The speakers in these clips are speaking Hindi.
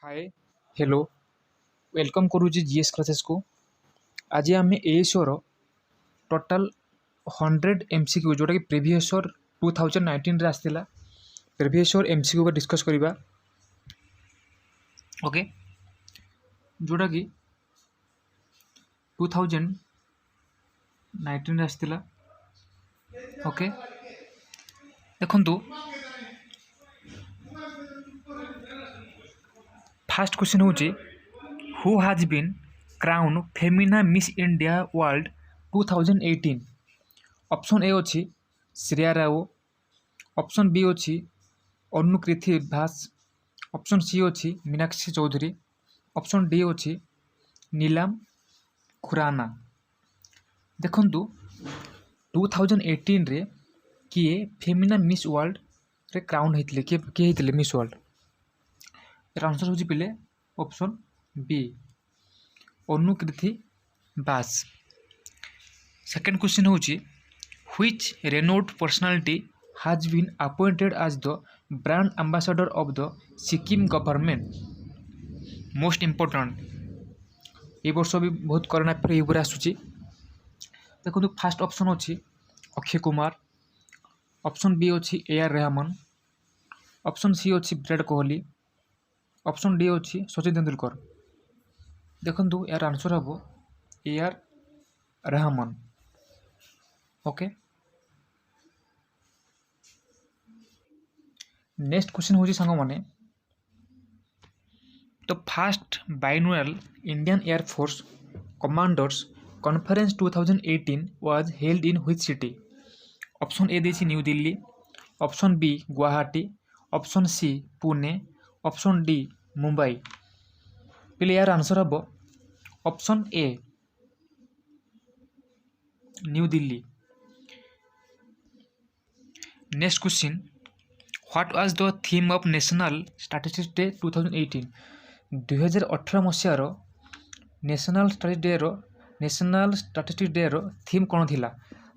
हाय हेलो वेलकम करूँ जीएस क्लासेस को। आज आम एएसओ टोटाल 100 एमसीक्यू जोटा कि प्रीवियस ईयर 2019 रे आसला प्रीवियस ईयर एमसीक्यू पर डिस्कस करवा। ओके, जोटा कि 2019 रे आसला। ओके, देखंतु फास्ट क्वेश्चन होची who has been crowned Femina Miss India World 2018। Option A अच्छी श्रेया राव, ऑप्शन बी अच्छी अनुकृति भास, ऑप्शन सी अच्छी मीनाक्षी चौधरी, ऑप्शन डी अच्छी नीलाम खुराना। देखंतु 2018 रे किए फेमिना मिस वर्ल्ड रे क्राउन होते किए होते मिस वर्ल्ड। आंसर हो पिले option B Anukreethy Vas. Second question होची which renowned personality has been appointed as the brand ambassador of the Sikkim government. Most important ये वर्ष भी बहुत करोना फिर ये आसूची। देखो फास्ट ऑप्शन अच्छी अक्षय कुमार, ऑप्शन बी अच्छी A R Rahman, option C अच्छी विराट कोहली, ऑप्शन डी अच्छी सचिन तेंदुलकर। देखो यार आंसर हम A R Rahman. Okay, next question होची सांग माने तो first biennial Indian Air Force commanders conference 2018 was held in which city. Option A देसी New Delhi, option B Guwahati, option C Pune, option D Mumbai. पहले यार आंसर हम option A New Delhi. Next question what was the theme of national statistics day 2018। 2018 मसीहार नेशनल स्टैटिस्टिक्स डे रो थीम कौन थिला।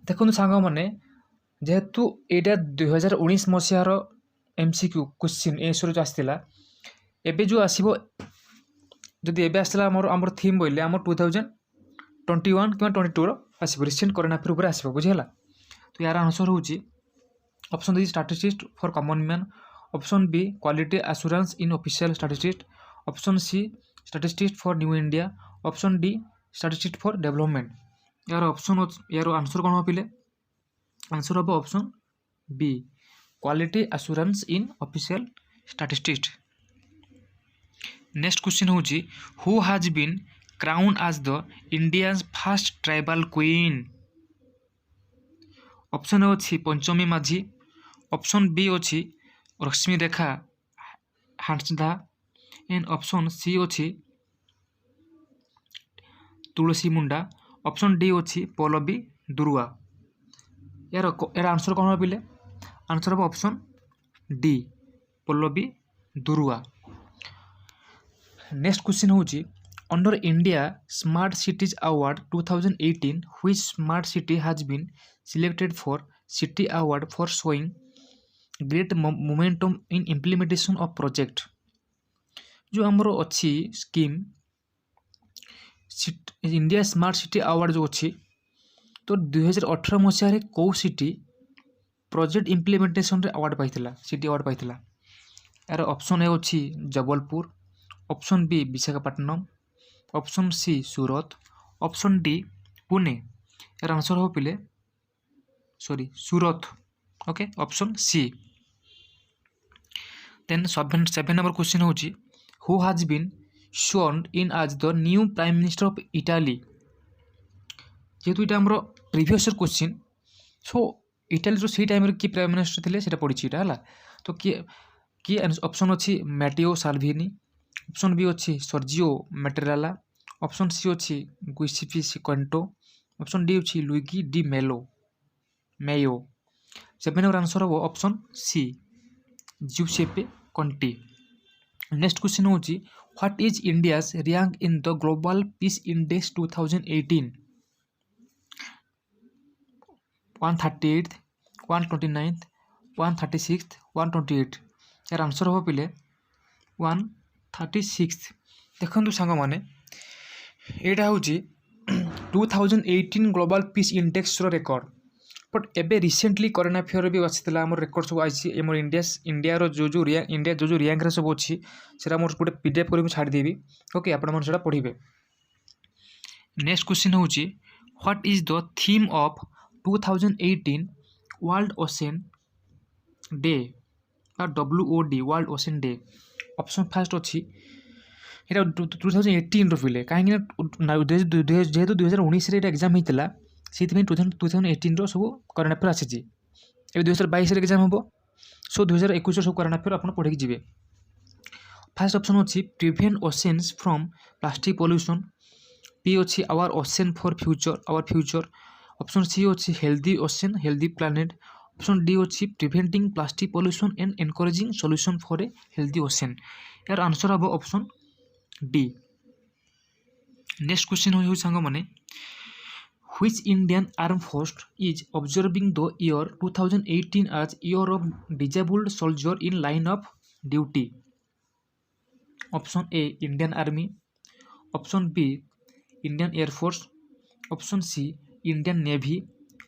देखो सांग मैंने जेहेतु एटा 2019 मसीहार एमसीक्यू क्वेश्चन एसर जो आसला एबे जो आसीबो जदि एबे आसला आमर थीम बोले आम 2021 कि 22 रो आसीबो रिसेंट करोना फिर ऊपर आसीबो बुझिला। तो यार आंसर होची option D statistics for common man, option B quality assurance in official statistics, option C statistics for new India, option D statistics for development. यार ऑप्शन यार आंसर कौन हो पिले आंसर हम option B quality assurance in official statistics. Next question होची who has been crowned as the India's first tribal queen. Option अच्छी पंचमी माझी, ऑप्शन बी अच्छी Rashmi Rekha Hansda and option C अच्छी तुलसी मुंडा, ऑप्शन डी अच्छी पल्लवी दुरुआ। यार आंसर कौन हो पिले आंसर हम option D Pallavi Duarah. Next question होची under India smart cities award 2018 which smart city has been selected for city award for showing great momentum in implementation of project. जो आमर अच्छी scheme India smart city award जो अच्छी तो 2018 मसीह कौ सिटी प्रोजेक्ट इम्प्लीमेंटेशन रे अवार्ड पाइथिला सिटी अवार्ड पाइथिला। यार ऑप्शन ए अच्छी Jabalpur, option B Visakhapatnam, option C Surat, option D Pune. यार आंसर हो पिले Surat. Okay, option C. Then 7 number question होची who has been sworn in as the new prime minister of Italy. जेहेतु ये आमर प्रीवियस क्वेश्चन सो इटाली जो सी टाइम कि प्राइम मिनिस्टर थे से पड़ी है तो किए ऑप्शन अच्छी मैटियो साल्विनी, ऑप्शन बी अच्छी सर्जियो मैटेराला, ऑप्शन सी अच्छी गुइसिपी सिक्वेंटो, ऑप्शन डी अच्छी Luigi Di Maio. 7 number answer हम ऑप्शन सी जिउसेपे कंटी। नेक्स्ट क्वेश्चन होची what is India's rank in the global peace index 2018। 138, 129, 136, 128। यार आंसर हम पिले 1 36 देखो सांग मैंने यहाँ हूँ 2018 global peace index record but एबे रिसेंटली करेंट अफेयर भी आसाला आम रेकर्ड सब आई आम इंडिया जो इंडिया जो रैंक सब अच्छी से मोर गोटे पीडीएफ कर छाड़देवी ओके आपण से पढ़े। नेक्स्ट क्वेश्चन हूँ what is the theme of 2018 world ocean day WOD world ocean day. Option fast अच्छी ये 2018 पिले कहीं जेहेतु 2019 एग्जाम होता से 2018 सब करेंट अफेयर आसी 2022 एग्जाम हम सो 2021 सब करेंट अफेयर आप पढ़ी जी। फास्ट ऑप्शन अच्छी prevent oceans from plastic pollution. B अच्छी our ocean for future. Option C अच्छी healthy ocean healthy planet. Option D अच्छी preventing plastic pollution and encouraging solution for a healthy ocean. यार आंसर हम ऑप्शन डी। नेक्स्ट क्वेश्चन हो सांग माने which Indian arm force is observing the year 2018 as year of disabled soldier in line of duty. Option A Indian army. Option B Indian Air Force. Option C Indian Navy.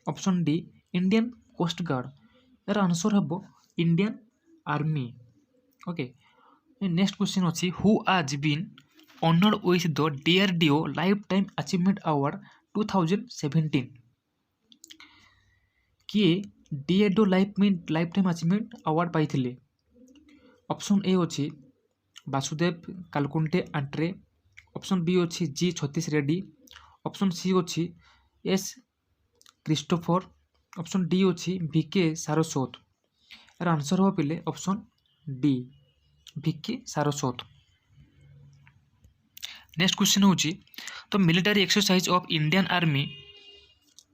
Option D Indian Coast Guard. यार आंसर हम Indian Army. Okay next question अच्छी who has been honoured with the DRDO lifetime achievement award 2017। किए DRDO lifetime achievement award पाई। ऑप्शन ए अच्छी वासुदेव कालकुंटे आंट्रे। ऑप्शन बी अच्छी G Satheesh Reddy. Option C अच्छी एस क्रिस्टोफर। ऑप्शन डी अच्छी VK सारस्वत। यार आंसर हो पिले option D VK Saraswat. Next question हूँ तो military exercise of Indian army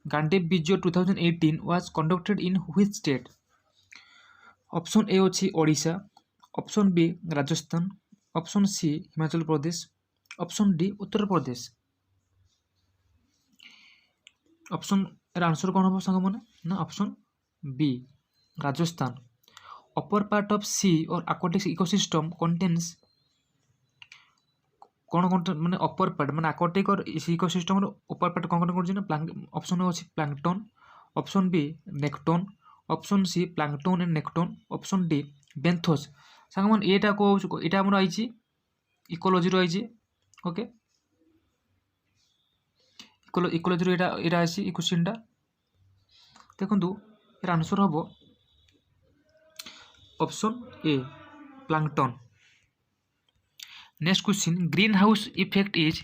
Gandiv Vijay 2018 was conducted in which state. Option A अच्छी Odisha. Option B Rajasthan. Option C Himachal Pradesh. Option D Uttar Pradesh. Option answer कौन हम सांग मैंने ना option B Rajasthan. Upper part of sea और aquatic इकोसिस्टम कंटेन्स कौन कौन माने अपर पार्ट माने aquatic और इकोसिस्टम अपर पार्ट कौन कौन कर ऑप्शन अच्छी plankton. Option B nekton. Option C plankton and nekton. Option D benthos. सांग मान एटा को एटा हमर आइची इकोलॉजी रो आइची ओके इकोलॉजी रो एटा आइची ई क्वेश्चनटा देखंतु एरा आंसर हबो option A plankton. Next question greenhouse effect is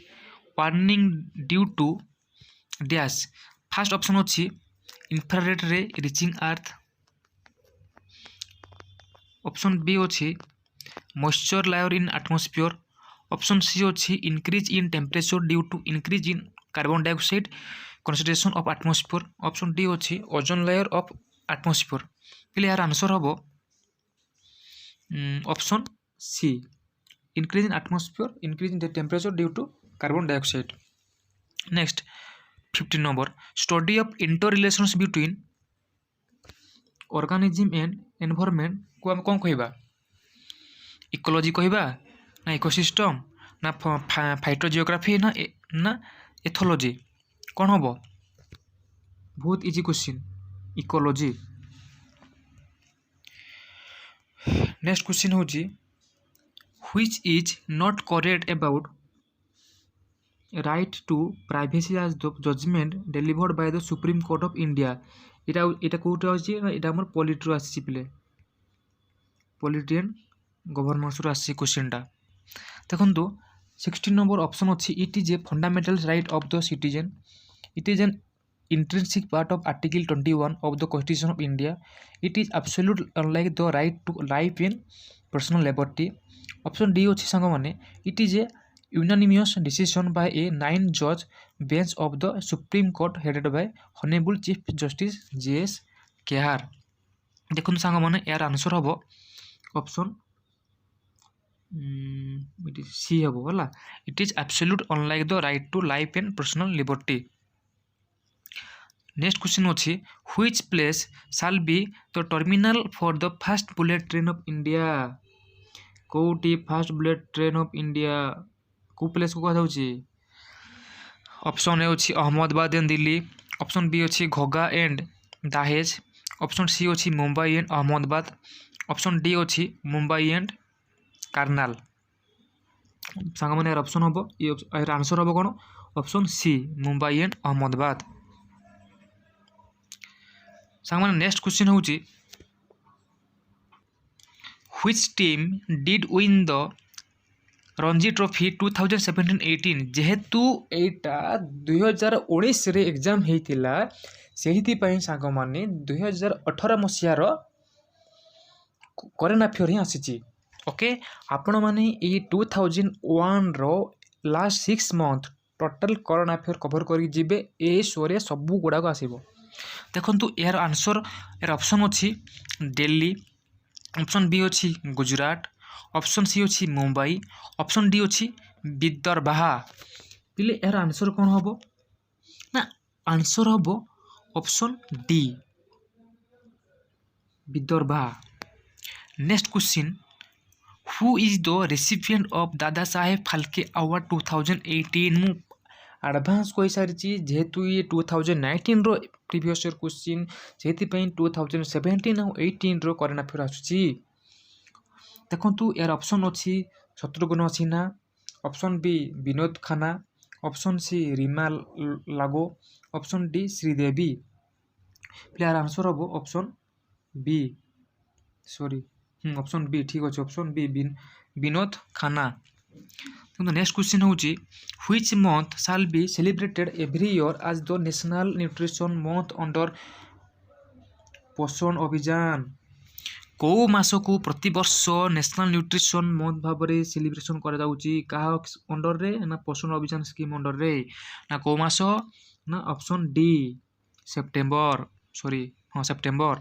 warming due to dash. First option अच्छी infrared ray reaching earth. Option B अच्छी moisture layer in atmosphere. Option C अच्छी increase in temperature due to increase in carbon dioxide concentration of atmosphere. Option D अच्छी ओजोन लेयर ऑफ एटमॉस्फेयर। पहले यार आंसर हम option C increase in atmosphere increase in temperature due to carbon dioxide. Next 15 number study of interrelations between organism and environment को आम कौन कहबा इकोलॉजी कहबा ना इकोसिस्टम ना फाइटोजियोग्राफी ना एथोलॉजी कौन हम बहुत easy question ecology. Next question हूँ which is not correct about right to privacy as the judgement delivered by the supreme Court of India. इटा कौटे अच्छी इटा आम पॉलिटी आसी पिले पॉलिटी एंड गवर्नेंस आसी क्वेश्चनटा देखो 16 नंबर ऑप्शन अच्छी it is a fundamental right of the citizen. It is an intrinsic part of article 21 of the constitution of India. It is absolute unlike the right to life and personal liberty. Option D अच्छी सांग माने it is a unanimous decision by a 9 जज bench of the supreme Court headed by honourable chief justice JS Khehar. देखो सांग माने यार आंसर हम ऑप्शन सी हम है it is absolute unlike the right to life and personal liberty. Next question अच्छी which place shall be the terminal for the fast bullet train of India कोटी fast bullet train of India को प्लेस को कहा जाउची ऑप्शन ए अछि Ahmedabad and Delhi option B अछि Ghogha and Dahej option C अछि Mumbai and Ahmedabad option D अछि मुंबई एंड कार्नाल सांग माने ऑप्शन होबो ये आंसर होबो कोन option C Mumbai and Ahmedabad सांग माने नेक्स्ट क्वेश्चन होउची which team did win the Ranji trophy 2017-18 जेहेतु एटा 2019 रे एग्जाम हेतिला सेहिति पई सांग माने 2018 मसिया रो करेंट अफेयर ही आसीची ओके आपण माने ए 2001 रो last 6 month total current affair cover करी जिबे ए शोरे सब गुडा को आसीबो देखंतु यार आंसर यार ऑप्शन अछि दिल्ली ऑप्शन बी अछि गुजरात ऑप्शन सी अछि मुंबई ऑप्शन डी अछि विदर्भा पिले यार आंसर कोन होबो ना आंसर होबो option D Vidarbha next question who is the recipient of Dada Saheb Phalke award 2018 मु एडवांस कोई सारी जेहेतु ये 2019 रो प्रीवियस ईयर क्वेश्चन जेति पई 2017 और 18 रो करेंट अफेयर आसुची देखंतु यार ऑप्शन अछि Shatrughan Sinha option B Vinod Khanna option C Reema Lagoo option D Sridevi player answer होबो option B sorry option B ठीक अछि ऑप्शन बी विनोद खन्ना तो नेक्स्ट क्वेश्चन होची which month shall be celebrated every year as the national nutrition month under पोषण अभियान को मास को प्रति वर्ष नेशनल न्यूट्रिशन मंथ भाबरे सेलिब्रेशन करा जाउची कहा अंडर रे ना पोषण अभियान स्कीम अंडर रे ना को मास ना ऑप्शन डी सेप्टेम्बर सॉरी हां सेप्टेम्बर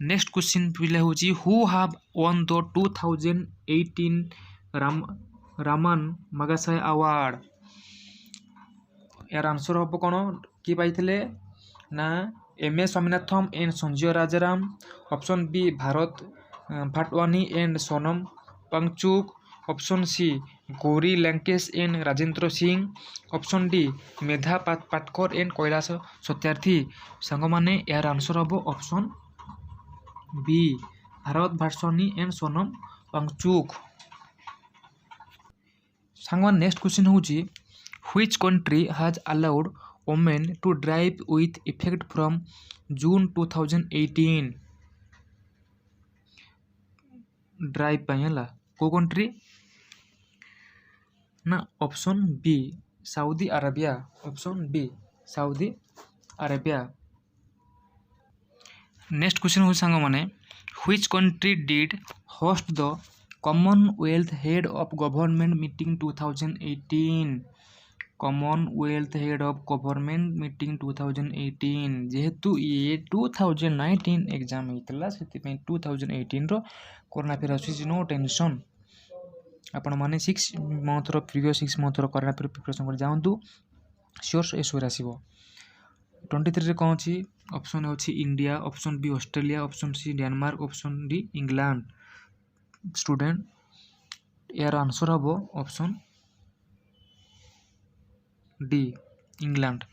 नेक्स्ट क्वेश्चन पिले होची who have won the 2018 Ramon Magsaysay award यार आंसर होबो कोन की पाइथिले ना M A Swaminathan and Sanjay Rajaram option B Bharat Vatwani and Sonam Wangchuk option C Gauri Lankesh and Rajendra Singh option D Medha Patkar and Kailash Satyarthi संग माने यार आंसर होबो option B Bharat Vatwani and Sonam Wangchuk सांगवान नेक्स्ट क्वेश्चन होची which country has allowed women to drive with effect from June 2018 drive पाइला को कंट्री ना option B Saudi Arabia option B Saudi Arabia next question हो सांग माने which country did host the Commonwealth Head of Government Meeting 2018 Commonwealth Head of Government Meeting 2018 जेहेतु ये 2019 एग्जाम हेतला सेति पे 2018 रो कोरोना फिर आसी नो टेंशन आपण माने 6 मंथ रो प्रीवियस 6 मंथ रो कोरोना फिर प्रिपरेशन कर जाउंतु श्योर एसोर आसीबो 23 रे कोन अछि ऑप्शन अछि India option B Australia option C Denmark option D England student यार आंसर हबो option D England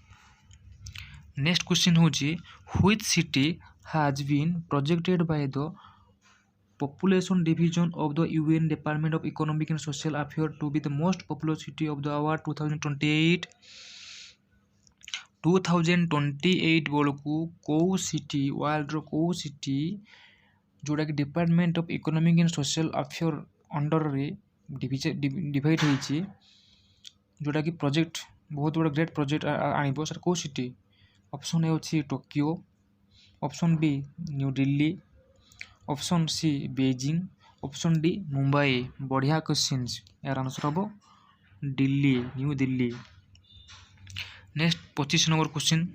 next question होची which city has been projected by the population division of the UN Department of Economic and Social Affairs to be the most populous city of the award 2028 2028 बोलकू को सिटी वर्ल्ड रो को सिटी जोड़ा कि department of economic and social affair under रे डिवाइड होईची जोड़ा कि प्रोजेक्ट बहुत बड़ा ग्रेट प्रोजेक्ट आनिबो सर को सिटी ऑप्शन ए अछि Tokyo option B new Delhi option C Beijing option D Mumbai बढ़िया क्वेश्चंस यार आंसर हबो Delhi new Delhi next 25 number question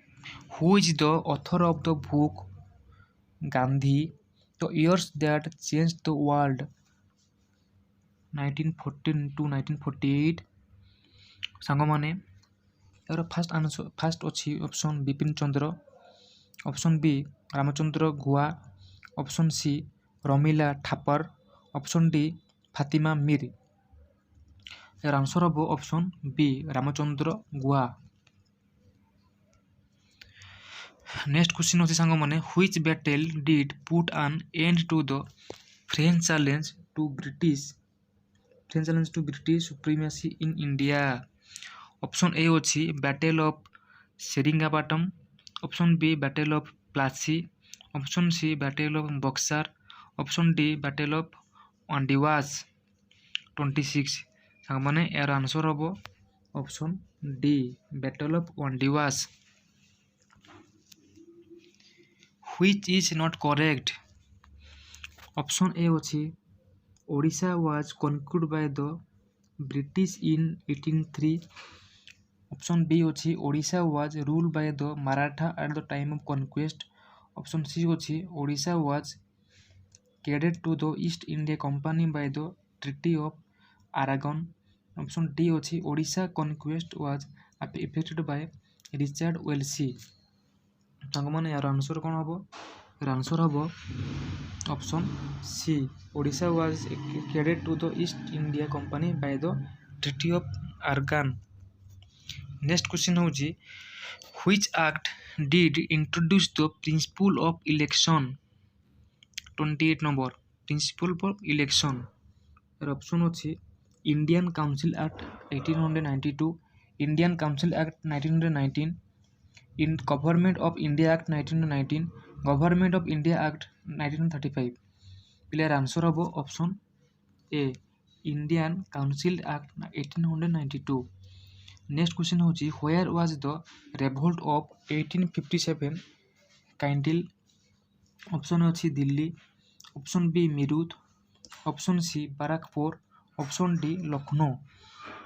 who is the author of the book Gandhi the years that changed the world 1914 to 1948 सांग माने यार फर्स्ट आंसर फर्स्ट अछि option Bipin Chandra option B Ramachandra Guha option C Romila Thapar option D Fatima Meer. यार आंसर हम option B Ramachandra Guha. Next question होची सांग माने which battle did put an end to the French challenge to British supremacy in India. Option A होची battle of Seringapatam, option B battle of Plassey, option C battle of Buxar, option D battle of Wandiwash 26। सांग माने यार आंसर हम option D battle of Wandiwash. Which is not correct. Option A होची Odisha was conquered by the British in 1803। Option B होची Odisha was ruled by the Maratha at the time of conquest. Option C होची Odisha was ceded to the East India Company by the Treaty of Aragon। Option D होची Odisha conquest was effected by Richard Wellesley. सांग माने यार आंसर कौन हम? यार आंसर हम option C Odisha was ceded to the East India Company by the Treaty of Aragon। Next question होची which act did introduce the principle of election. 28 number principle of election. Option होची Indian council act 1892, Indian council act 1919, in government of India act 1919, government of India act 1935। Clear answer हम option A Indian council act 1892। Next question होची where was the revolt of 1857 kindle. Option होची Delhi, option B Meerut, option C Barrackpore, option D Lucknow.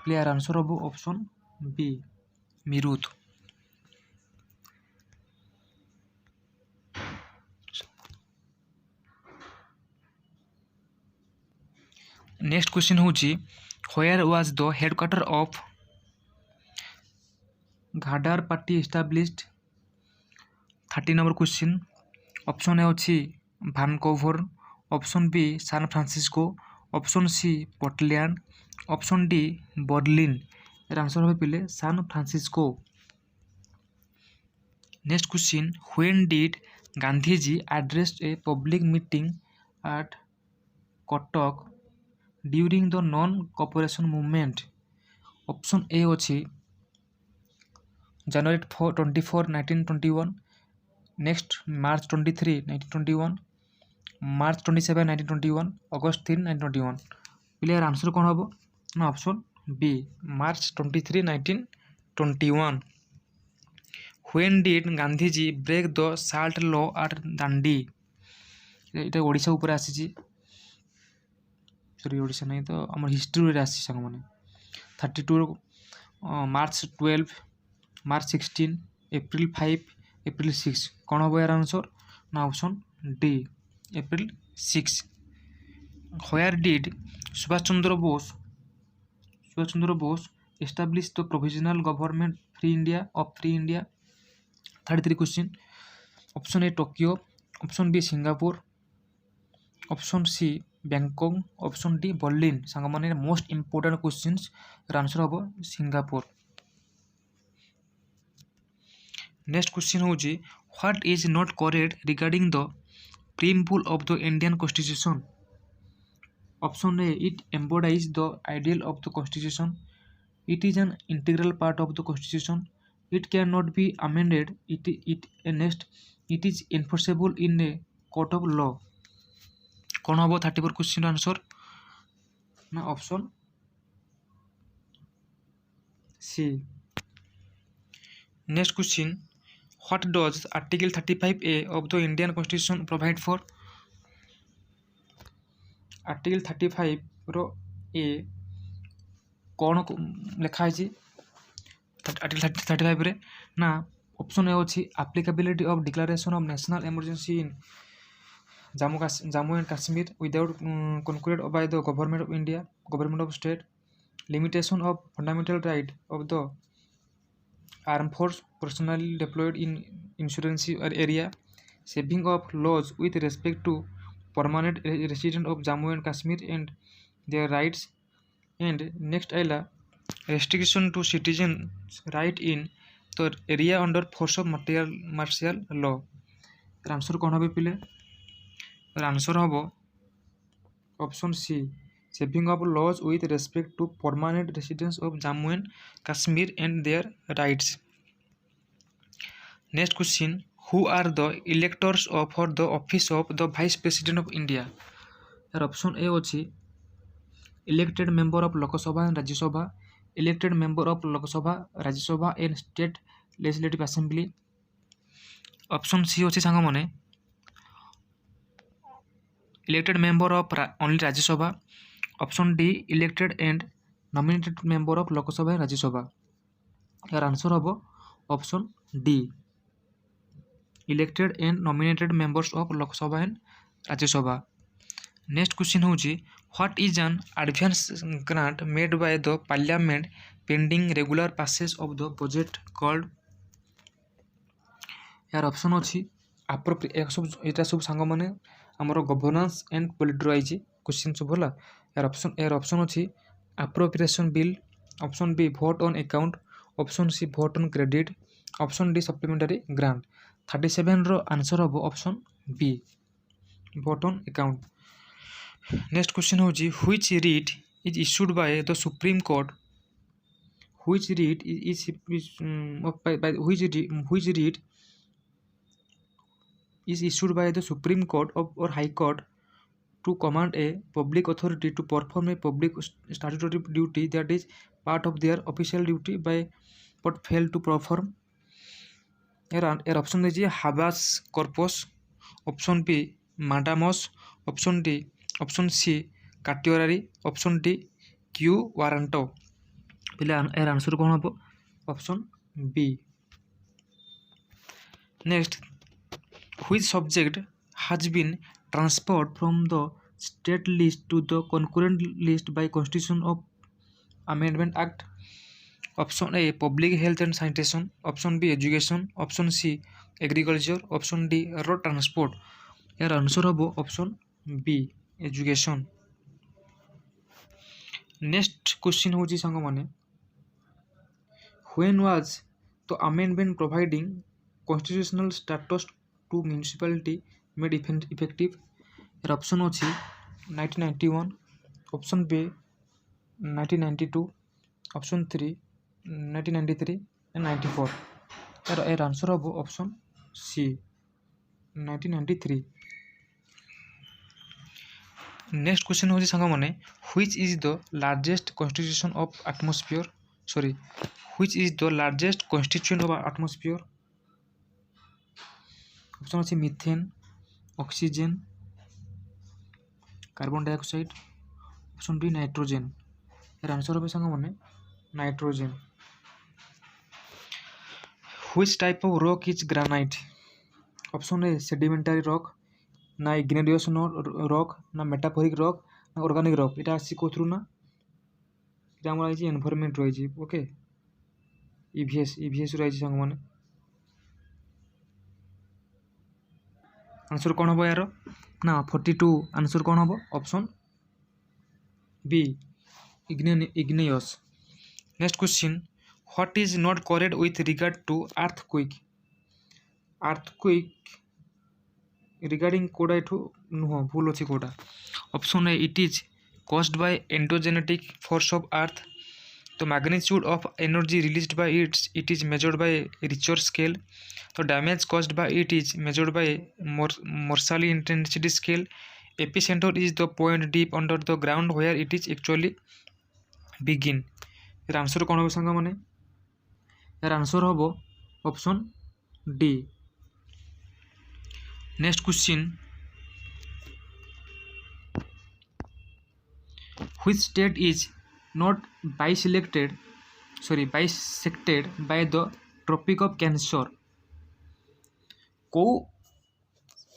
Clear answer हम option B Meerut. Next question होची where was the headquarter of Ghadar party established. 30 number question. Option A होची Vancouver, option B San Francisco, option C Portland, option D Berlin. यार आंसर हम पे San Francisco. Next question when did Gandhiji address a public meeting at Cuttack during the non cooperation movement. Option A होची January 24, 1921, next March 23, 1921, March 27, 1921, August 3, 1921। Clear answer कौन हम ना option B March 23, 1921। When did Gandhiji break the salt law at Dandi. ये ओडिशा ऊपर आसी सॉरी ओडिशा नहीं तो आम हिस्ट्री आसी सांग मैंने 32 March 12, March 16, April 5, April 6। कौन हम यार आंसर ना option D April 6। Where did Subhas Chandra Bose establish the provisional government free India. 33 question. Option A Tokyo, option B Singapore, option C Bangkok, option D Berlin. सांग माने मोस्ट इंपोर्टेंट क्वेश्चंस आंसर हम सिंगापुर। नेक्स्ट क्वेश्चन होची what is not correct regarding the preamble of the Indian constitution. Option A it embodies the ideal of the constitution, it is an integral part of the constitution, it can not be amended, next it is enforceable in a court of law. कौन हम 34 क्वेश्चन आंसर ना option C. Next question what does article 35A of the Indian Constitution provide for। Article 35 रो ए कौन लिखाई आर्टिकल 35 रे ना ऑप्शन ए होची applicability of declaration of national emergency in Jammu and Kashmir without concurred by the government of India, government of state, limitation of fundamental right of the armed force personnel deployed in insurance area, saving of laws with respect to permanent resident of Jammu and Kashmir and their rights. And next आइला restriction to citizens right in the area under force of martial law. Answer कौन হবে পিলে? आंसर हम option C saving of laws with respect to permanent residents of Jammu and Kashmir and their rights. Next question, who are the electors for the office of the vice president of India? यार ऑप्शन ए अच्छी elected member of Lok Sabha and Rajya Sabha, elected member of Lok Sabha, Rajya Sabha and state legislative assembly. Option C अच्छी सांग मैंने elected member of only Rajya Sabha. Option D elected and nominated member of Lok Sabha and Rajya Sabha. यार आंसर हम option D elected and nominated members of Lok Sabha and Rajya Sabha. Next question होची what is an advance grant made by the parliament pending regular passage of the budget called? यार ऑप्शन अच्छी एटा सब सांग मैंने आमर गवर्नेंस एंड पॉलिटी रही क्वेश्चन सब है यार ऑप्शन अच्छी appropriation bill, option B vote on account, option C vote on credit, option D supplementary grant. 37 रो आंसर हम option B vote on account. Next question होची which writ is issued by the supreme court? Which writ is which writ is issued by the Supreme Court or High Court to command a public authority to perform a public statutory duty that is part of their official duty by but fail to perform. एर ऑप्शन दीजिए habeas corpus, option B mandamus, option D option C certiorari, option D quo warranto. पहले यार आंसर कौन हम? Option B. Next which subject has been transferred from the state list to the concurrent list by Constitution of Amendment Act? Option A public health and sanitation, option B education, option C agriculture, option D road transport. यार आंसर हम option B education. Next question होची सांग माने when was the amendment providing constitutional status to municipality made effective? यार ऑप्शन अच्छी 1991, ऑप्शन बी 1992, ऑप्शन 3 1993 एंड 94. यार आंसर हम ऑप्शन सी 1993. नेक्स्ट क्वेश्चन होची सांग माने which is the largest constitution of atmosphere which is the largest constituent of atmosphere? Option अच्छी methane, oxygen, carbon dioxide, option B nitrogen. यार आंसर हम सांग माने nitrogen. Which type of rock is granite? Option A sedimentary rock, ना इग्नेडियस रॉक, ना मेटाफोरिक रॉक, ना ऑर्गेनिक रॉक. इटा आसी कोथरु ना इटा हमर आइछि एनवायरनमेंट रही ओके ईवीएस रही सांग माने. आंसर कौन हम यार ना 42 आंसर कौन हम? Option B igneous. Next question what is not correct with regard to earthquake? Earthquake regarding कोडा एठू नुह भूल अच्छी कोडा. Option A it is caused by endogenetic force of earth. The magnitude of energy released by it is measured by Richter scale. The damage caused by it is measured by Morsali intensity scale. Epicenter is the point deep under the ground where it is actually begin. यार आंसर कौन हो सांग माने? यार आंसर हम option D. Next question which state is not bisected by the Tropic of Cancer? को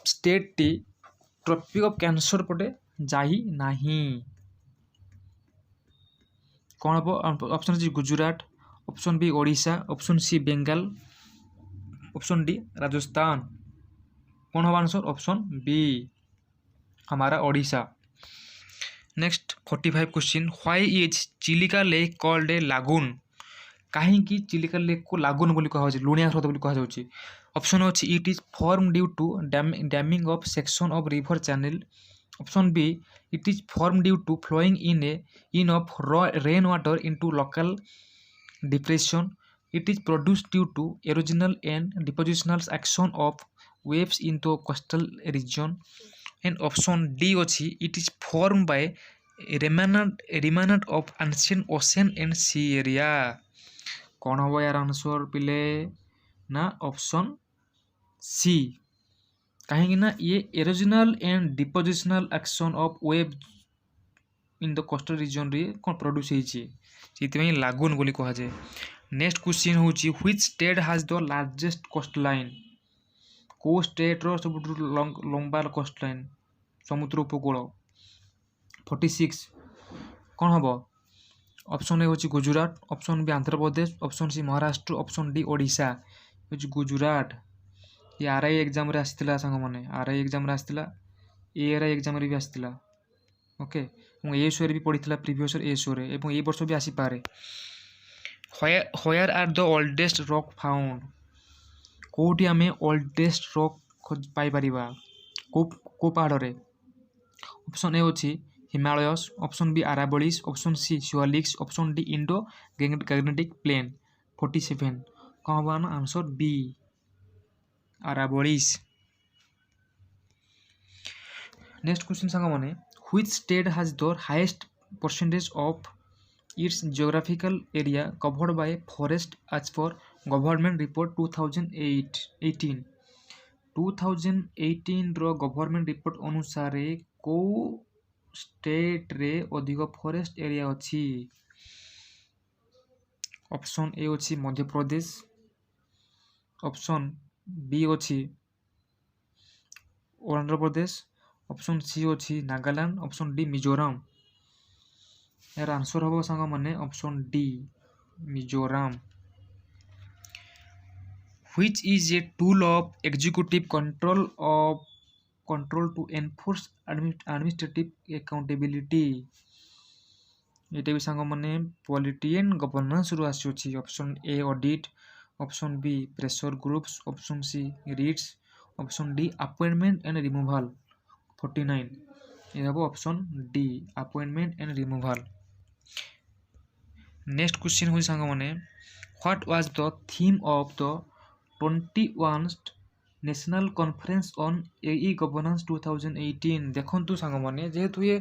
स्टेट टी ट्रॉपिक ऑफ कैंसर पटे जाही नाही. कौन हम? Option C Gujarat, option B Odisha, option C Bengal, option D Rajasthan. कौन हम आंसर? ऑप्शन बी हमारा Odisha. Next 45 question, why is Chilika lake called a lagoon? कहीं चिलिका लेक को लागून बोली कहा लुणिया ह्रद बोली कहा जाउछि। ऑप्शन अछि it is form due to damming of section of river channel. Option B it is form due to flowing in of rain water into local depression. It is produced due to erosional and depositional action of waves in the coastal region। And option D अच्छी it is form by remnant of ancient ocean and sea area. कौन हम यार आंसर पिले ना ऑप्शन सी। कहीं ये erosional and depositional action of wave in the coastal region रे कौन प्रोड्यूस होती लागून बोली कहा जाए। नेक्स्ट क्वेश्चन हूँ which state has the largest coast line? को स्टेट रो सब लंबा कोस्ट लाइन समुद्र उपकूल? 46 कौन हम? ऑप्शन ए हूँ Gujarat, option B Andhra Pradesh, option C Maharashtra, option D Odisha. हूँ गुजरात। ये आरआई एग्जाम रे आसीथिला संग माने, आरआई एग्जाम रे आसीथिला, एआरआई एग्जाम रे भी आसीथिला। ओके और एएसओ रे भी पड़ीथिला प्रीवियस एएसओ रे एवं ए वर्ष भी आसी पारे। Where are the oldest rock found? कोठी आमे ओल्डेस्ट रॉक पाई परिबा को पहाड़ रे? ऑप्शन ए होची Himalayas, option B Aravallis, option C Siwaliks, option D Indo Gangetic plain. 47 कौन होगा ना answer B Aravallis. Next question सांग माने which state has the highest percentage of its geographical area covered by forest as per government report 2018। 2018 रो गवर्नमेंट रिपोर्ट अनुसार को स्टेट रे अधिक फॉरेस्ट एरिया अच्छी? ऑप्शन ए अच्छी मध्य प्रदेश, ऑप्शन बी अच्छी आंध्र प्रदेश, ऑप्शन सी अच्छी नागालैंड, ऑप्शन डी मिजोरम। यार आंसर हम सांग माने option D Mizoram. Which is a tool of executive control to enforce administrative accountability? ये भी सांग माने पॉलिटी एंड गवर्नेंस रु आसी। Option A audit, option B pressure groups, option C reads, option D appointment and removal. 49 ये हम option D appointment and removal. Next question हूँ सांग माने what was the theme of the 21st national conference on e governance 2018? देखु सांग माने जेहेतु ये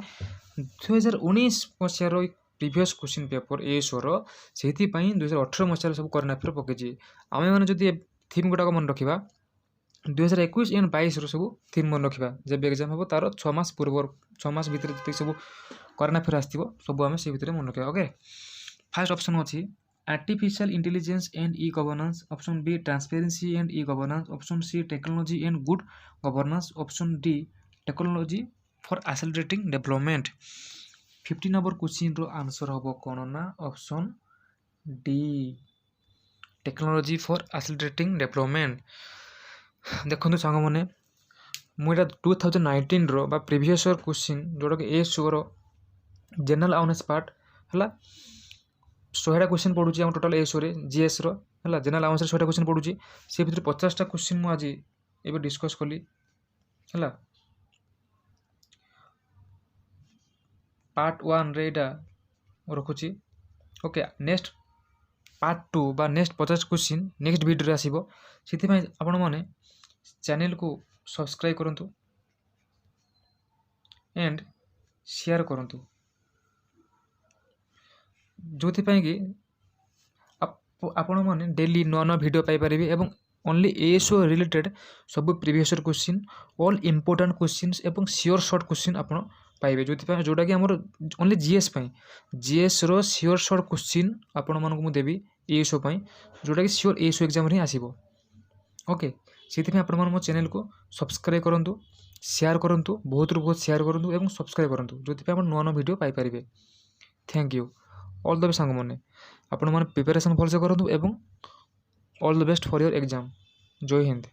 2019 मसीहार प्रीवियस क्वेश्चन पेपर एएसओर से 2018 मसीहार सब करंट अफेयर पकई आम मैंने जब थीम गुड़ाक मन रखा 2021 एंड 22 सब थीम मन रखा जब एग्जाम हम तार 6 मास पूर्व 6 मास भितर जी सब करंट अफेयर आसो सब आम से मन रखा। ओके फर्स्ट ऑप्शन अच्छी artificial intelligence and e governance, option B transparency and e governance, option C technology and good governance, option D technology for accelerating development. 50 number question रो आंसर हम कौन ना option D technology for accelerating development. देखो सांग मैंने मुझे 2019 रो बा प्रीवियस क्वेश्चन जोटा कि एएसओ रो जनरल अवेयरनेस पार्ट है 100टा क्वेश्चन पढ़ुची टोटाल एएसओ रे जीएस रो है जनरल अवेयरनेस 100टा क्वेश्चन पढ़ुची से भीतर 50टा क्वेश्चन मु आज एबे डिस्कस कली है पार्ट 1 रे एटा रखुची। ओके नेक्स्ट पार्ट 2 बा नेक्स्ट 50 क्वेश्चन नेक्स्ट वीडियो रे आसीबो सेति आपण माने चैनल को सब्सक्राइब करंतु एंड शेयर करंतु जो कि आपण माने डेली नवा नवा वीडियो पाई परिबे एवं ओनली एएसओ रिलेटेड सब previous question all important question एवं श्योर शॉर्ट क्वेश्चन आपण पाइबे जो जोटा कि हमर ओनली जीएस रो श्योर शॉर्ट क्वेश्चन आपण मानक मु देबी एएसओ पई जोटा कि श्योर एएसओ एग्जाम रे आसीबो। ओके से आपण मो चैनल को सब्सक्राइब करंतु शेयर करंतु बहुत बहुत शेयर करंतु एवं सब्सक्राइब करंतु जो आपण नवा नवा वीडियो पाई परिबे। Thank you all the best सांग माने आपण माने प्रिपरेशन भल से करंतु एवं all the best for your exam. Jai Hind.